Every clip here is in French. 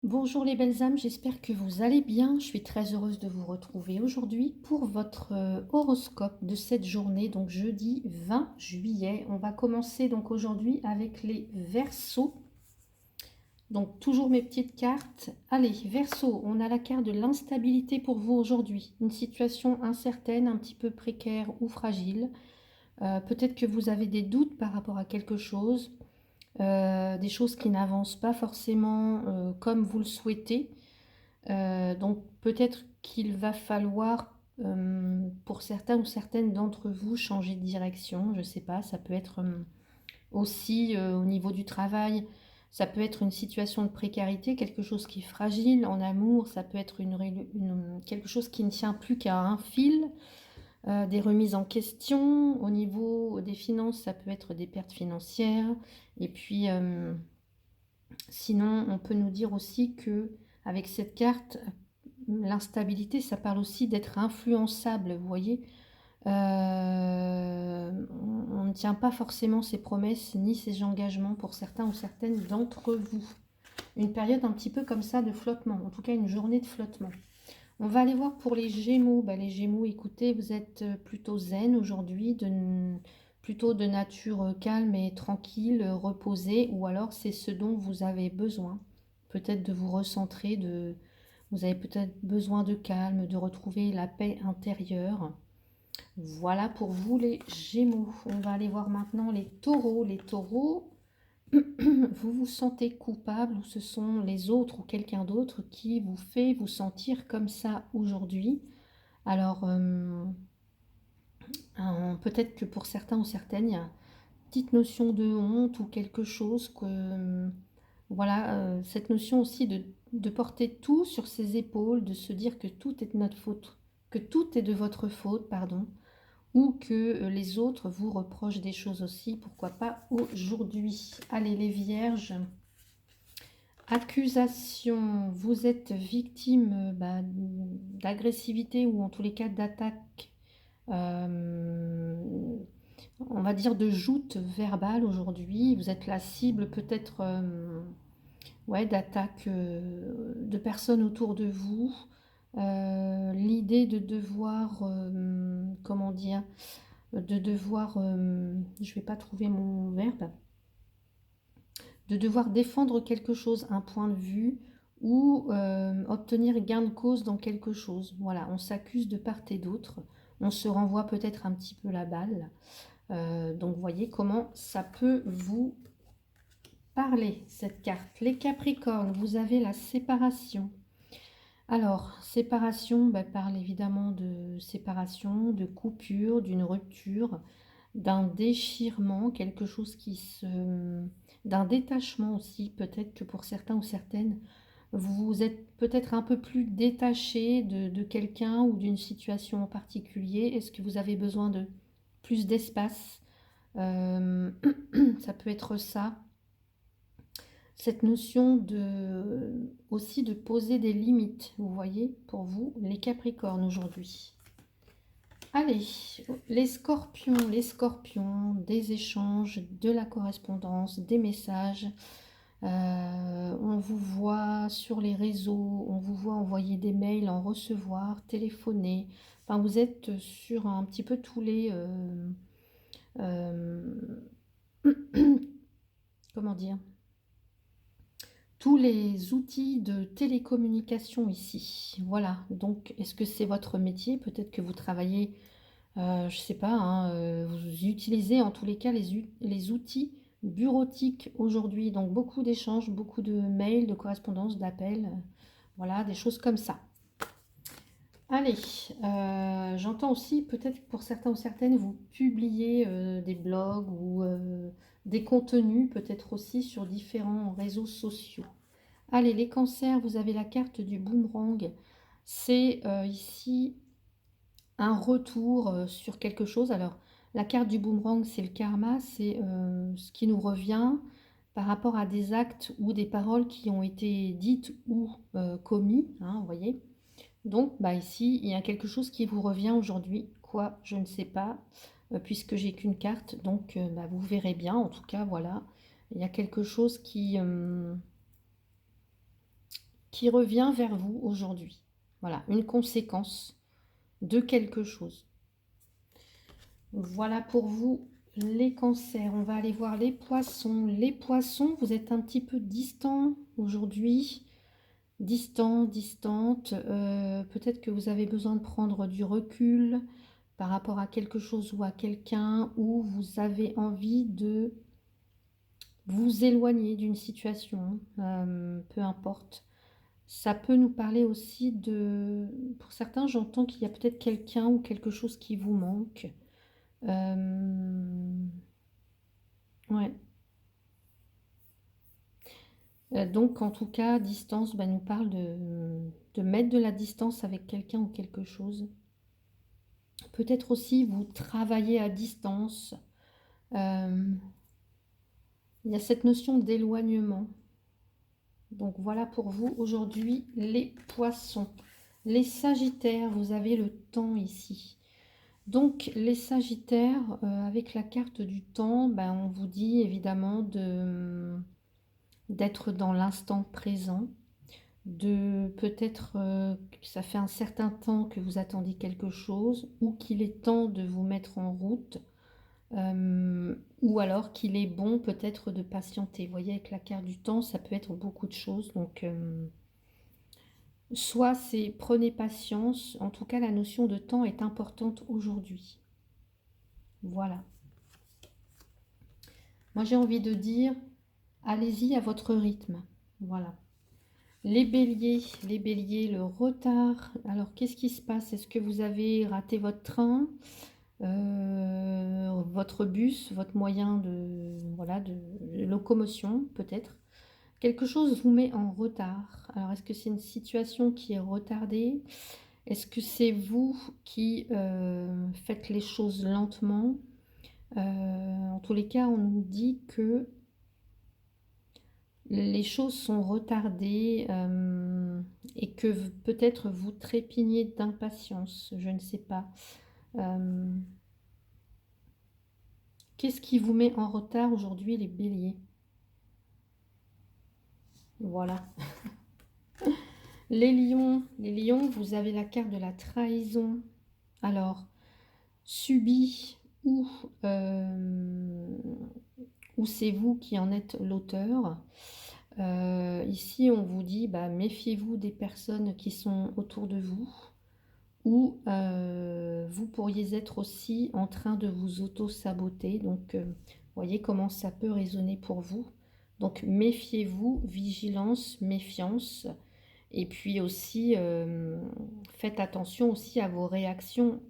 Bonjour les belles âmes, j'espère que vous allez bien. Je suis très heureuse de vous retrouver aujourd'hui pour votre horoscope de cette journée, donc jeudi 20 juillet. On va commencer donc aujourd'hui avec les Verseaux. Donc toujours mes petites cartes. Allez, Verseaux, on a la carte de l'instabilité pour vous aujourd'hui. Une situation incertaine, un petit peu précaire ou fragile. Peut-être que vous avez des doutes par rapport à quelque chose. Des choses qui n'avancent pas forcément comme vous le souhaitez. Donc peut-être qu'il va falloir, pour certains ou certaines d'entre vous, changer de direction. Je ne sais pas, ça peut être aussi au niveau du travail, ça peut être une situation de précarité, quelque chose qui est fragile. En amour, ça peut être quelque chose qui ne tient plus qu'à un fil, des remises en question. Au niveau des finances, ça peut être des pertes financières. Et puis, sinon, on peut nous dire aussi que avec cette carte, l'instabilité, ça parle aussi d'être influençable, vous voyez. On ne tient pas forcément ses promesses ni ses engagements pour certains ou certaines d'entre vous. Une période un petit peu comme ça de flottement, en tout cas une journée de flottement. On va aller voir pour les Gémeaux. Les Gémeaux, écoutez, vous êtes plutôt zen aujourd'hui, plutôt de nature calme et tranquille, reposée, ou alors c'est ce dont vous avez besoin. Peut-être de vous recentrer, vous avez peut-être besoin de calme, de retrouver la paix intérieure. Voilà pour vous les Gémeaux. On va aller voir maintenant les Taureaux. Les Taureaux, vous vous sentez coupable ou ce sont les autres ou quelqu'un d'autre qui vous fait vous sentir comme ça aujourd'hui. Alors, peut-être que pour certains ou certaines, il y a une petite notion de honte ou quelque chose que, voilà, cette notion aussi de porter tout sur ses épaules, de se dire que tout est de notre faute, que tout est de votre faute, pardon, ou que les autres vous reprochent des choses aussi, pourquoi pas aujourd'hui. Allez les Vierges, accusation, vous êtes victime d'agressivité ou en tous les cas d'attaque, on va dire de joute verbale aujourd'hui. Vous êtes la cible peut-être ouais, d'attaques de personnes autour de vous. L'idée de devoir, comment dire, de devoir, je vais pas trouver mon verbe, de devoir défendre quelque chose, un point de vue, ou obtenir gain de cause dans quelque chose. Voilà, on s'accuse de part et d'autre, on se renvoie peut-être un petit peu la balle. Donc voyez comment ça peut vous parler, cette carte. Les Capricornes, vous avez la séparation. Alors, séparation, parle évidemment de séparation, de coupure, d'une rupture, d'un déchirement, quelque chose qui se... d'un détachement aussi, peut-être que pour certains ou certaines, vous êtes peut-être un peu plus détaché de quelqu'un ou d'une situation en particulier. Est-ce que vous avez besoin de plus d'espace? Euh, Ça peut être ça. Cette notion de aussi de poser des limites, vous voyez, pour vous, les Capricornes aujourd'hui. Allez, les scorpions, des échanges, de la correspondance, des messages. On vous voit sur les réseaux, on vous voit envoyer des mails, en recevoir, téléphoner. Enfin, vous êtes sur un petit peu tous les... euh, comment dire, tous les outils de télécommunication ici. Voilà, donc est-ce que c'est votre métier? Peut-être que vous travaillez, je ne sais pas, hein, vous utilisez en tous les cas les outils bureautiques aujourd'hui. Donc beaucoup d'échanges, beaucoup de mails, de correspondances, d'appels, voilà, des choses comme ça. Allez, j'entends aussi, peut-être pour certains ou certaines, vous publiez des blogs ou des contenus, peut-être aussi sur différents réseaux sociaux. Allez, les cancers, vous avez la carte du boomerang. C'est ici un retour sur quelque chose. Alors, la carte du boomerang, c'est le karma, c'est ce qui nous revient par rapport à des actes ou des paroles qui ont été dites ou commis, hein, vous voyez. Donc, ici, il y a quelque chose qui vous revient aujourd'hui. Quoi? Je ne sais pas, puisque j'ai qu'une carte. Donc, vous verrez bien. En tout cas, voilà. Il y a quelque chose qui revient vers vous aujourd'hui. Voilà, une conséquence de quelque chose. Voilà pour vous les cancers. On va aller voir les poissons. Les poissons, vous êtes un petit peu distant aujourd'hui. Distant, distante. Peut-être que vous avez besoin de prendre du recul par rapport à quelque chose ou à quelqu'un, ou vous avez envie de vous éloigner d'une situation, peu importe. Ça peut nous parler aussi de... Pour certains, j'entends qu'il y a peut-être quelqu'un ou quelque chose qui vous manque. Ouais. Donc, en tout cas, distance, bah, nous parle de mettre de la distance avec quelqu'un ou quelque chose. Peut-être aussi vous travaillez à distance. Il y a cette notion d'éloignement. Donc, voilà pour vous aujourd'hui les poissons. Les sagittaires, vous avez le temps ici. Donc, les sagittaires, avec la carte du temps, ben, on vous dit évidemment d'être dans l'instant présent, de peut-être que ça fait un certain temps que vous attendez quelque chose, ou qu'il est temps de vous mettre en route, ou alors qu'il est bon peut-être de patienter. Vous voyez, avec la carte du temps, ça peut être beaucoup de choses. Donc, soit c'est prenez patience, en tout cas la notion de temps est importante aujourd'hui. Voilà. Moi j'ai envie de dire, allez-y à votre rythme. Voilà. Les béliers, le retard. Alors qu'est-ce qui se passe? Est-ce que vous avez raté votre train, votre bus, votre moyen de, voilà, de locomotion peut-être? Quelque chose vous met en retard. Alors est-ce que c'est une situation qui est retardée? Est-ce que c'est vous qui faites les choses lentement? En tous les cas, on nous dit que les choses sont retardées et que peut-être vous trépignez d'impatience, je ne sais pas. Qu'est-ce qui vous met en retard aujourd'hui, les béliers? Voilà. Les lions, vous avez la carte de la trahison. Alors, subie ou c'est vous qui en êtes l'auteur. Ici, on vous dit, bah, méfiez-vous des personnes qui sont autour de vous, ou vous pourriez être aussi en train de vous auto-saboter. Donc, voyez comment ça peut résonner pour vous. Donc, méfiez-vous, vigilance, méfiance. Et puis aussi, faites attention aussi à vos réactions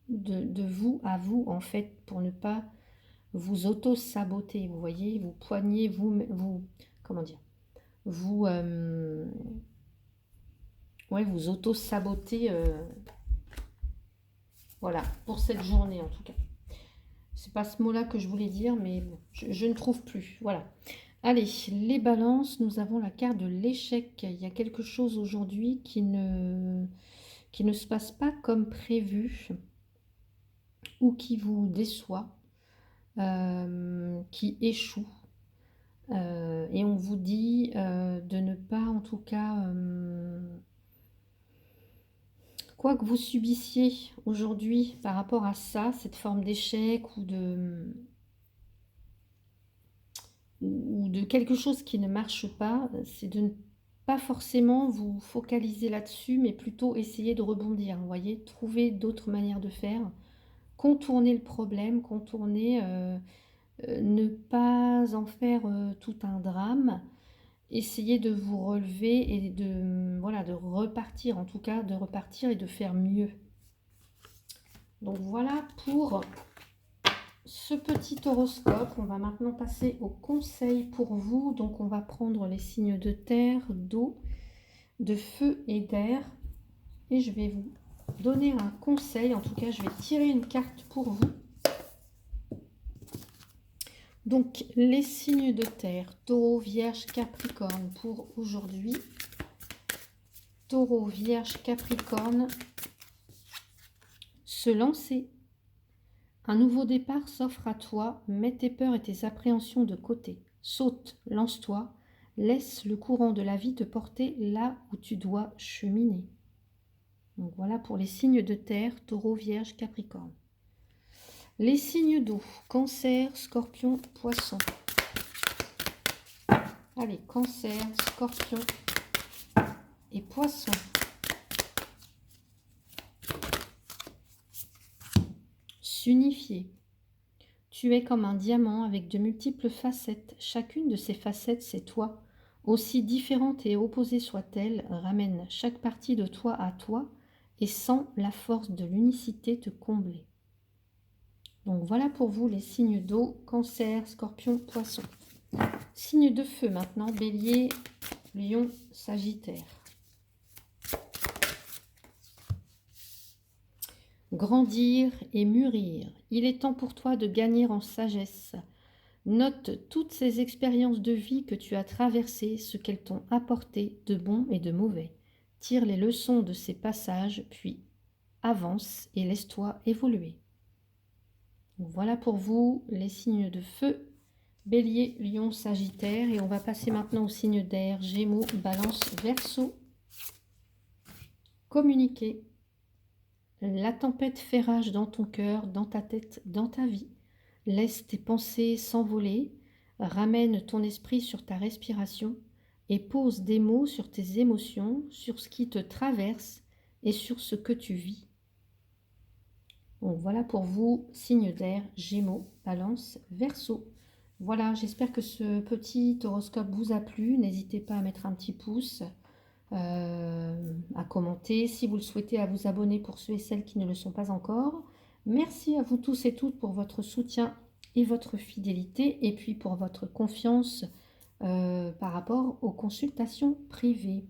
de vous à vous, en fait, pour ne pas vous auto-saboter. Vous voyez, vous poignez, comment dire, vous, ouais, vous auto-sabotez, voilà, pour cette journée en tout cas. C'est pas ce mot-là que je voulais dire, mais bon, je ne trouve plus. Voilà. Allez, les balances, nous avons la carte de l'échec. Il y a quelque chose aujourd'hui qui ne se passe pas comme prévu, ou qui vous déçoit, qui échoue. Et on vous dit de ne pas, en tout cas, quoi que vous subissiez aujourd'hui par rapport à ça, cette forme d'échec ou de quelque chose qui ne marche pas, c'est de ne pas forcément vous focaliser là-dessus, mais plutôt essayer de rebondir. Vous voyez, trouver d'autres manières de faire, contourner le problème, ne pas en faire tout un drame. Essayez de vous relever et voilà, de repartir, en tout cas, de repartir et de faire mieux. Donc voilà pour ce petit horoscope. On va maintenant passer aux conseils pour vous. Donc on va prendre les signes de terre, d'eau, de feu et d'air. Et je vais vous donner un conseil. En tout cas, je vais tirer une carte pour vous. Donc, les signes de terre, Taureau, Vierge, Capricorne pour aujourd'hui. Taureau, Vierge, Capricorne, se lancer. Un nouveau départ s'offre à toi, mets tes peurs et tes appréhensions de côté. Saute, lance-toi, Laisse le courant de la vie te porter là où tu dois cheminer. Donc voilà pour les signes de terre, Taureau, Vierge, Capricorne. Les signes d'eau, Cancer, Scorpion, Poisson. Allez, Cancer, Scorpion et Poisson. S'unifier. Tu es comme un diamant avec de multiples facettes. Chacune de ces facettes, c'est toi. Aussi différente et opposée soit-elle, ramène chaque partie de toi à toi et sens la force de l'unicité te combler. Donc voilà pour vous les signes d'eau, Cancer, Scorpion, Poisson. Signes de feu maintenant, Bélier, Lion, Sagittaire. Grandir et mûrir. Il est temps pour toi de gagner en sagesse. Note toutes ces expériences de vie que tu as traversées, ce qu'elles t'ont apporté de bon et de mauvais. Tire les leçons de ces passages, puis avance et laisse-toi évoluer. Donc voilà pour vous les signes de feu, Bélier, Lion, Sagittaire. Et on va passer maintenant aux signes d'air, Gémeaux, Balance, Verseau. Communiquer. La tempête fait rage dans ton cœur, dans ta tête, dans ta vie. Laisse tes pensées s'envoler, ramène ton esprit sur ta respiration et pose des mots sur tes émotions, sur ce qui te traverse et sur ce que tu vis. Donc voilà pour vous, signe d'air, Gémeaux, Balance, Verseau. Voilà, j'espère que ce petit horoscope vous a plu. N'hésitez pas à mettre un petit pouce, à commenter, si vous le souhaitez, à vous abonner pour ceux et celles qui ne le sont pas encore. Merci à vous tous et toutes pour votre soutien et votre fidélité, et puis pour votre confiance par rapport aux consultations privées.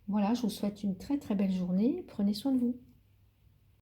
Voilà, je vous souhaite une très très belle journée. Prenez soin de vous.